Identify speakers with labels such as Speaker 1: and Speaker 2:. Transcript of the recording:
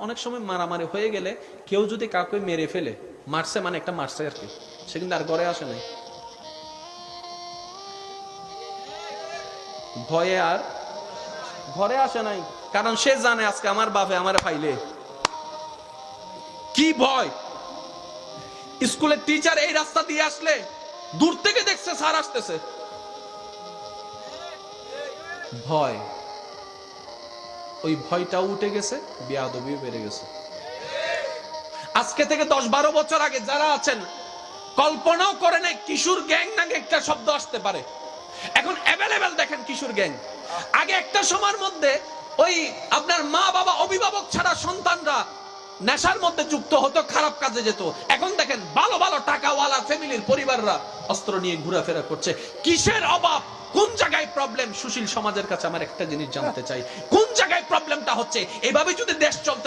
Speaker 1: অনেক সময় মারামারি হয়ে গেলে কেউ যদি কাউকে মেরে ফেলে, মারছে মানে একটা মারছে আর কি, সে কিন্তু আর ঘরে আসে নাই, ভয়ে আর ঘরে আসে নাই, কারণ সে জানে আজকে আমার বাপে আমার ফাইলে। কি ভয়! স্কুলের টিচার এই রাস্তা দিয়ে আসলে দূর থেকে দেখছে স্যার আসতেছে, ভয়। ওই ভয়টাও উঠে গেছে, বেয়াদবি বেড়ে গেছে। আজকে থেকে 10-12 বছর আগে যারা আছেন কল্পনাও করে নাই কিশোর গ্যাং নাকি একটা শব্দ আসতে পারে। এখন অ্যাভেলেবেল দেখেন কিশোর গ্যাং। আগে একটা সময়ের মধ্যে ওই আপনার মা বাবা অভিভাবক ছাড়া সন্তানরা নেশার মধ্যে যুক্ত হতো, খারাপ কাজে যেত। এখন দেখেন ভালো ভালো টাকাওয়ালা ফ্যামিলির পরিবাররা অস্ত্র নিয়ে ঘোরাফেরা করছে। কিসের অভাব? কোন জায়গায় প্রবলেম? সুশীল সমাজের কাছে আমার একটা জিনিস জানতে চাই, কোন জায়গায় প্রবলেমটা হচ্ছে? এভাবে যদি দেশ চলতে